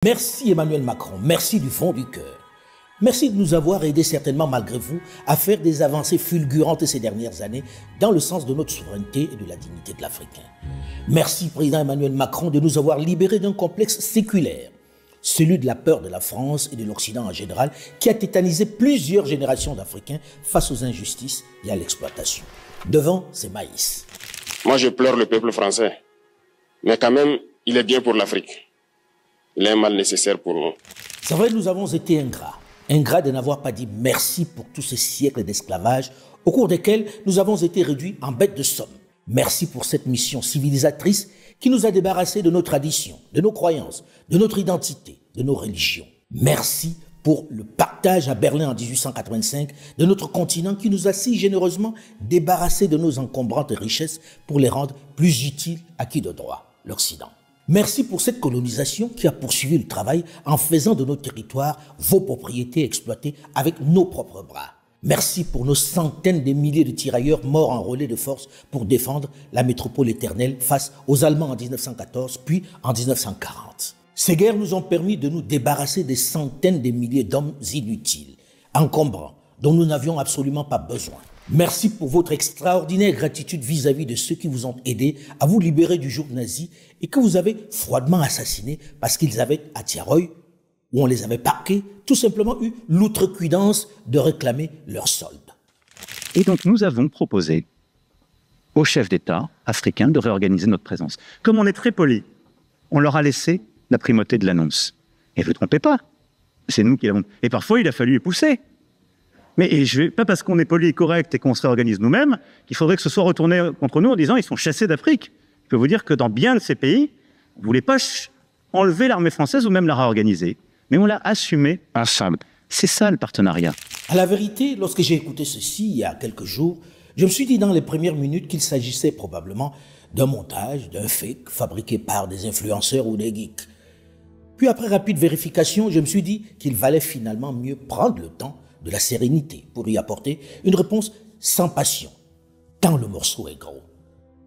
Merci Emmanuel Macron, merci du fond du cœur. Merci de nous avoir aidés certainement malgré vous à faire des avancées fulgurantes ces dernières années dans le sens de notre souveraineté et de la dignité de l'Africain. Merci président Emmanuel Macron de nous avoir libérés d'un complexe séculaire, celui de la peur de la France et de l'Occident en général, qui a tétanisé plusieurs générations d'Africains face aux injustices et à l'exploitation. Devant ces maïs. Moi je pleure le peuple français, mais quand même il est bien pour l'Afrique. Il est un mal nécessaire pour nous. C'est vrai, nous avons été ingrats de n'avoir pas dit merci pour tous ces siècles d'esclavage au cours desquels nous avons été réduits en bêtes de somme. Merci pour cette mission civilisatrice qui nous a débarrassés de nos traditions, de nos croyances, de notre identité, de nos religions. Merci pour le partage à Berlin en 1885 de notre continent qui nous a si généreusement débarrassés de nos encombrantes richesses pour les rendre plus utiles à qui de droit, l'Occident. Merci pour cette colonisation qui a poursuivi le travail en faisant de nos territoires vos propriétés exploitées avec nos propres bras. Merci pour nos centaines de milliers de tirailleurs morts en relais de force pour défendre la métropole éternelle face aux Allemands en 1914 puis en 1940. Ces guerres nous ont permis de nous débarrasser des centaines de milliers d'hommes inutiles, encombrants, dont nous n'avions absolument pas besoin. Merci pour votre extraordinaire gratitude vis-à-vis de ceux qui vous ont aidé à vous libérer du joug nazi et que vous avez froidement assassinés parce qu'ils avaient, à Tiaroy, où on les avait parqués, tout simplement eu l'outrecuidance de réclamer leur solde. Et donc nous avons proposé aux chefs d'État africains de réorganiser notre présence. Comme on est très poli, on leur a laissé la primauté de l'annonce. Et ne vous trompez pas, c'est nous qui l'avons... Et parfois il a fallu pousser. Mais pas parce qu'on est poli et correct et qu'on se réorganise nous-mêmes, qu'il faudrait que ce soit retourné contre nous en disant ils sont chassés d'Afrique. Je peux vous dire que dans bien de ces pays, on ne voulait pas enlever l'armée française ou même la réorganiser. Mais on l'a assumé ensemble. C'est ça le partenariat. À la vérité, lorsque j'ai écouté ceci il y a quelques jours, je me suis dit dans les premières minutes qu'il s'agissait probablement d'un montage, d'un fake fabriqué par des influenceurs ou des geeks. Puis après rapide vérification, je me suis dit qu'il valait finalement mieux prendre le temps de la sérénité pour y apporter une réponse sans passion. Tant le morceau est gros,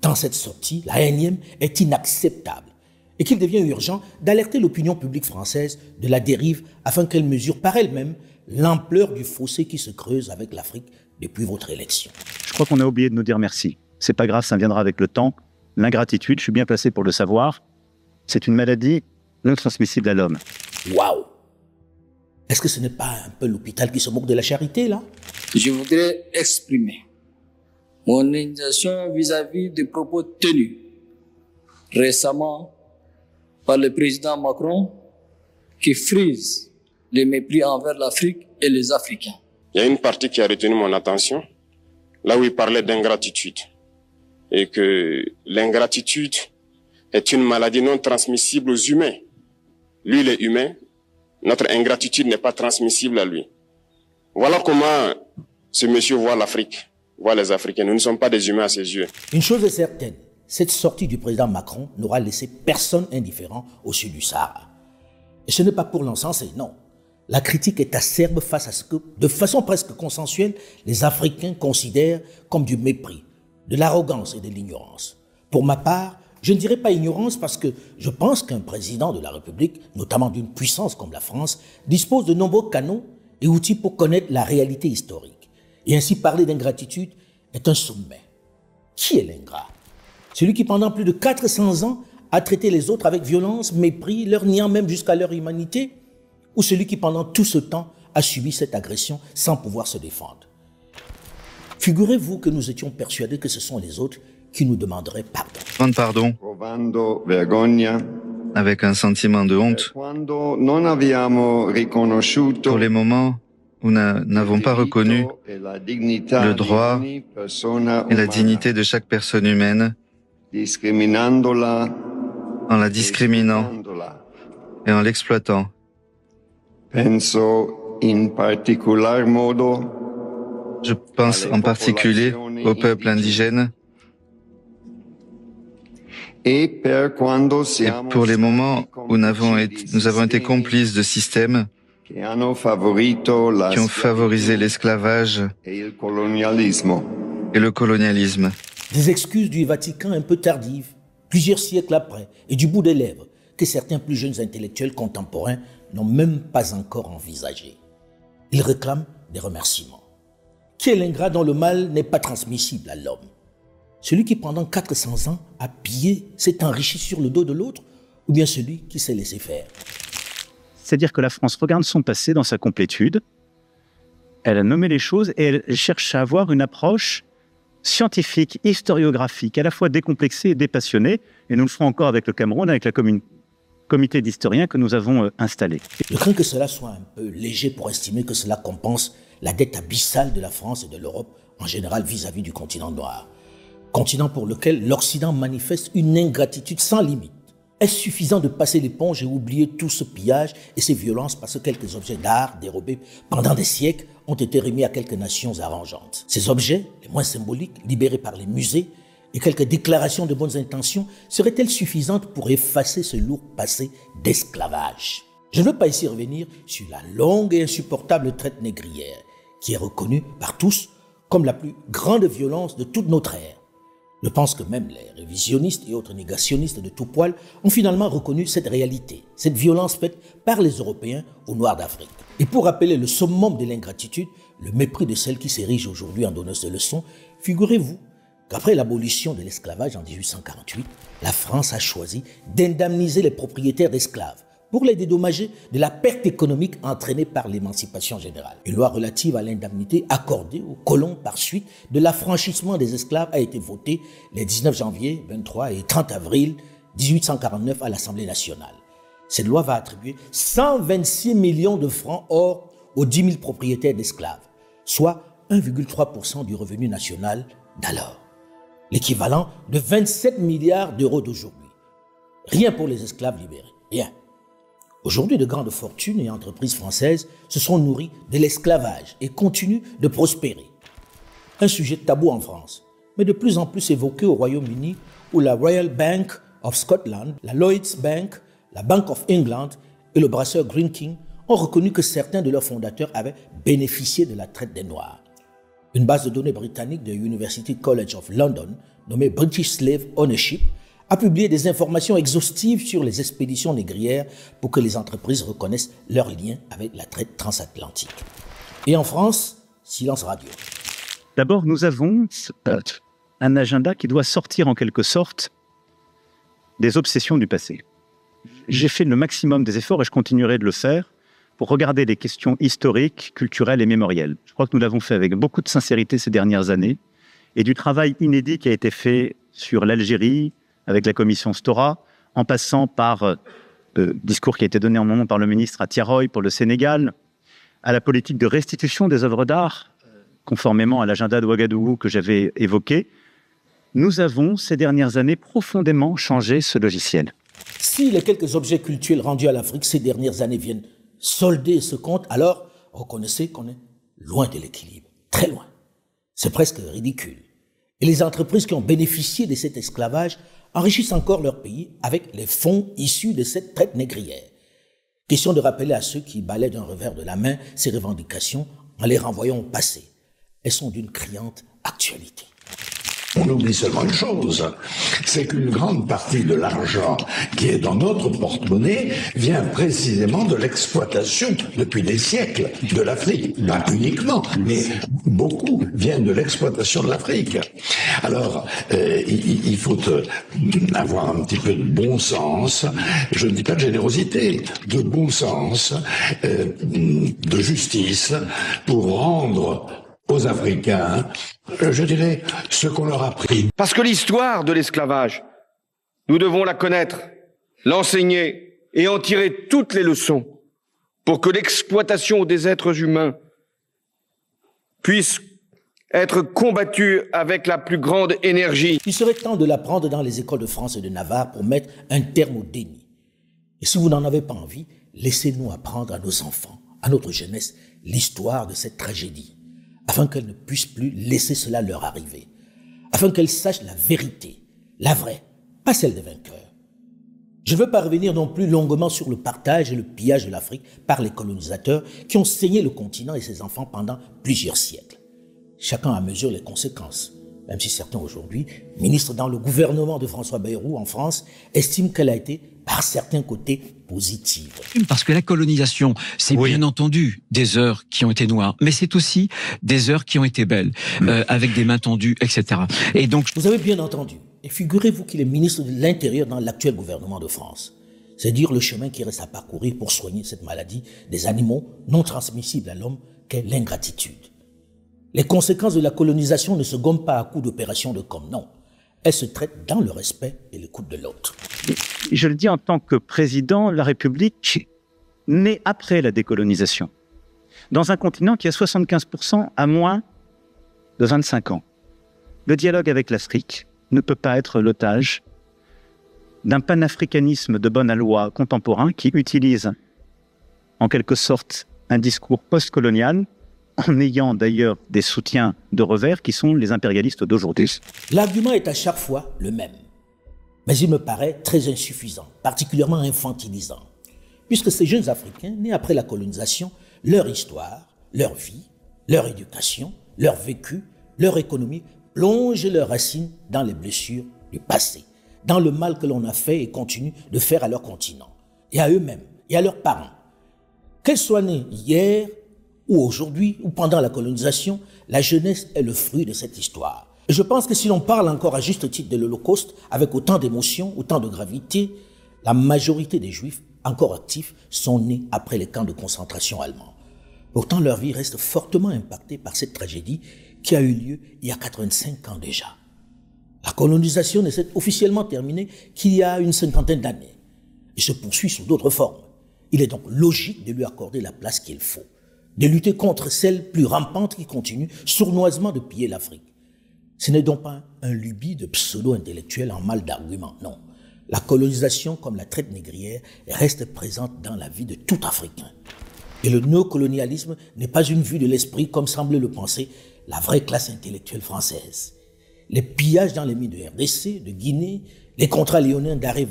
tant cette sortie, la énième, est inacceptable et qu'il devient urgent d'alerter l'opinion publique française de la dérive afin qu'elle mesure par elle-même l'ampleur du fossé qui se creuse avec l'Afrique depuis votre élection. Je crois qu'on a oublié de nous dire merci. C'est pas grave, ça viendra avec le temps. L'ingratitude, je suis bien placé pour le savoir, c'est une maladie non transmissible à l'homme. Waouh! Est-ce que ce n'est pas un peu l'hôpital qui se moque de la charité, là? Je voudrais exprimer mon indignation vis-à-vis des propos tenus récemment par le président Macron qui frise le mépris envers l'Afrique et les Africains. Il y a une partie qui a retenu mon attention, là où il parlait d'ingratitude. Et que l'ingratitude est une maladie non transmissible aux humains. Lui, il est humain. Notre ingratitude n'est pas transmissible à lui. Voilà comment ce monsieur voit l'Afrique, voit les Africains. Nous ne sommes pas des humains à ses yeux. Une chose est certaine, cette sortie du président Macron n'aura laissé personne indifférent au sud du Sahara. Et ce n'est pas pour l'encenser, non. La critique est acerbe face à ce que, de façon presque consensuelle, les Africains considèrent comme du mépris, de l'arrogance et de l'ignorance. Pour ma part, je ne dirais pas ignorance parce que je pense qu'un président de la République, notamment d'une puissance comme la France, dispose de nombreux canaux et outils pour connaître la réalité historique. Et ainsi parler d'ingratitude est un sommet. Qui est l'ingrat? Celui qui pendant plus de 400 ans a traité les autres avec violence, mépris, leur niant même jusqu'à leur humanité? Ou celui qui pendant tout ce temps a subi cette agression sans pouvoir se défendre? Figurez-vous que nous étions persuadés que ce sont les autres qui nous demanderaient pardon. Avec un sentiment de honte, pour les moments où nous n'avons pas reconnu le droit et la dignité de chaque personne humaine, en la discriminant et en l'exploitant. Je pense en particulier au peuple indigène et pour les moments où nous avons été complices de systèmes qui ont favorisé l'esclavage et le colonialisme. Des excuses du Vatican un peu tardives, plusieurs siècles après, et du bout des lèvres, que certains plus jeunes intellectuels contemporains n'ont même pas encore envisagé. Ils réclament des remerciements. Qui est l'ingrat dont le mal n'est pas transmissible à l'homme? Celui qui pendant 400 ans a pillé, s'est enrichi sur le dos de l'autre, ou bien celui qui s'est laissé faire? C'est-à-dire que la France regarde son passé dans sa complétude, elle a nommé les choses et elle cherche à avoir une approche scientifique, historiographique, à la fois décomplexée et dépassionnée, et nous le ferons encore avec le Cameroun, avec la comité d'historiens que nous avons installé. Je crains que cela soit un peu léger pour estimer que cela compense la dette abyssale de la France et de l'Europe en général vis-à-vis du continent noir. Continent pour lequel l'Occident manifeste une ingratitude sans limite. Est-ce suffisant de passer l'éponge et oublier tout ce pillage et ces violences parce que quelques objets d'art dérobés pendant des siècles ont été remis à quelques nations arrangeantes? Ces objets, les moins symboliques, libérés par les musées et quelques déclarations de bonnes intentions, seraient-elles suffisantes pour effacer ce lourd passé d'esclavage? Je ne veux pas ici revenir sur la longue et insupportable traite négrière, qui est reconnue par tous comme la plus grande violence de toute notre ère. Je pense que même les révisionnistes et autres négationnistes de tout poil ont finalement reconnu cette réalité, cette violence faite par les Européens aux Noirs d'Afrique. Et pour rappeler le summum de l'ingratitude, le mépris de celle qui s'érige aujourd'hui en donneuse de leçons, figurez-vous qu'après l'abolition de l'esclavage en 1848, la France a choisi d'indemniser les propriétaires d'esclaves pour les dédommager de la perte économique entraînée par l'émancipation générale. Une loi relative à l'indemnité accordée aux colons par suite de l'affranchissement des esclaves a été votée les 19 janvier, 23 et 30 avril 1849 à l'Assemblée nationale. Cette loi va attribuer 126 millions de francs or aux 10 000 propriétaires d'esclaves, soit 1,3% du revenu national d'alors, l'équivalent de 27 milliards d'euros d'aujourd'hui. Rien pour les esclaves libérés, rien. Aujourd'hui, de grandes fortunes et entreprises françaises se sont nourries de l'esclavage et continuent de prospérer. Un sujet tabou en France, mais de plus en plus évoqué au Royaume-Uni où la Royal Bank of Scotland, la Lloyds Bank, la Bank of England et le brasseur Greene King ont reconnu que certains de leurs fondateurs avaient bénéficié de la traite des Noirs. Une base de données britannique de University College of London, nommée British Slave Ownership, a publié des informations exhaustives sur les expéditions négrières pour que les entreprises reconnaissent leurs liens avec la traite transatlantique. Et en France, silence radio. D'abord, nous avons un agenda qui doit sortir en quelque sorte des obsessions du passé. J'ai fait le maximum des efforts et je continuerai de le faire pour regarder les questions historiques, culturelles et mémorielles. Je crois que nous l'avons fait avec beaucoup de sincérité ces dernières années et du travail inédit qui a été fait sur l'Algérie, avec la commission Stora, en passant par le discours qui a été donné en moment par le ministre à Tiaroy pour le Sénégal, à la politique de restitution des œuvres d'art, conformément à l'agenda de Ouagadougou que j'avais évoqué. Nous avons, ces dernières années, profondément changé ce logiciel. Si les quelques objets cultuels rendus à l'Afrique ces dernières années viennent solder ce compte, alors reconnaissez qu'on est loin de l'équilibre, très loin. C'est presque ridicule. Et les entreprises qui ont bénéficié de cet esclavage enrichissent encore leur pays avec les fonds issus de cette traite négrière. Question de rappeler à ceux qui balaient d'un revers de la main ces revendications en les renvoyant au passé. Elles sont d'une criante actualité. On oublie seulement une chose, c'est qu'une grande partie de l'argent qui est dans notre porte-monnaie vient précisément de l'exploitation depuis des siècles de l'Afrique. Pas uniquement, mais beaucoup viennent de l'exploitation de l'Afrique. Alors, il faut avoir un petit peu de bon sens, je ne dis pas de générosité, de bon sens, de justice, pour rendre aux Africains, je dirais, ce qu'on leur a pris. Parce que l'histoire de l'esclavage, nous devons la connaître, l'enseigner et en tirer toutes les leçons pour que l'exploitation des êtres humains puisse être combattue avec la plus grande énergie. Il serait temps de l'apprendre dans les écoles de France et de Navarre pour mettre un terme au déni. Et si vous n'en avez pas envie, laissez-nous apprendre à nos enfants, à notre jeunesse, l'histoire de cette tragédie, afin qu'elles ne puissent plus laisser cela leur arriver, afin qu'elles sachent la vérité, la vraie, pas celle des vainqueurs. Je ne veux pas revenir non plus longuement sur le partage et le pillage de l'Afrique par les colonisateurs qui ont saigné le continent et ses enfants pendant plusieurs siècles. Chacun en mesure les conséquences. même si certains aujourd'hui, ministres dans le gouvernement de François Bayrou en France, estiment qu'elle a été, par certains côtés, positive. Parce que la colonisation, c'est bien entendu des heures qui ont été noires, mais c'est aussi des heures qui ont été belles, avec des mains tendues, etc. Et donc, vous avez bien entendu. Et figurez-vous qu'il est ministre de l'Intérieur dans l'actuel gouvernement de France. C'est dire le chemin qui reste à parcourir pour soigner cette maladie des animaux non transmissibles à l'homme qu'est l'ingratitude. Les conséquences de la colonisation ne se gomment pas à coups d'opérations de com, non. Elles se traitent dans le respect et l'écoute de l'autre. Je le dis en tant que président, la République naît après la décolonisation, dans un continent qui a 75% à moins de 25 ans. Le dialogue avec l'Afrique ne peut pas être l'otage d'un panafricanisme de bonne aloi contemporain qui utilise en quelque sorte un discours post-colonial en ayant d'ailleurs des soutiens de revers qui sont les impérialistes d'aujourd'hui. L'argument est à chaque fois le même, mais il me paraît très insuffisant, particulièrement infantilisant, puisque ces jeunes Africains, nés après la colonisation, leur histoire, leur vie, leur éducation, leur vécu, leur économie, plongent leurs racines dans les blessures du passé, dans le mal que l'on a fait et continue de faire à leur continent, et à eux-mêmes, et à leurs parents. Qu'elles soient nées hier, ou aujourd'hui, ou pendant la colonisation, la jeunesse est le fruit de cette histoire. Et je pense que si l'on parle encore à juste titre de l'Holocauste, avec autant d'émotion, autant de gravité, la majorité des Juifs, encore actifs, sont nés après les camps de concentration allemands. Pourtant, leur vie reste fortement impactée par cette tragédie qui a eu lieu il y a 85 ans déjà. La colonisation ne s'est officiellement terminée qu'il y a une cinquantaine d'années et se poursuit sous d'autres formes. Il est donc logique de lui accorder la place qu'il faut, de lutter contre celle plus rampante qui continue sournoisement de piller l'Afrique. Ce n'est donc pas un lubi de pseudo-intellectuel en mal d'argument, non. La colonisation, comme la traite négrière, reste présente dans la vie de tout Africain. Et le néocolonialisme n'est pas une vue de l'esprit comme semble le penser la vraie classe intellectuelle française. Les pillages dans les mines de RDC, de Guinée, les contrats léonins d'arrêt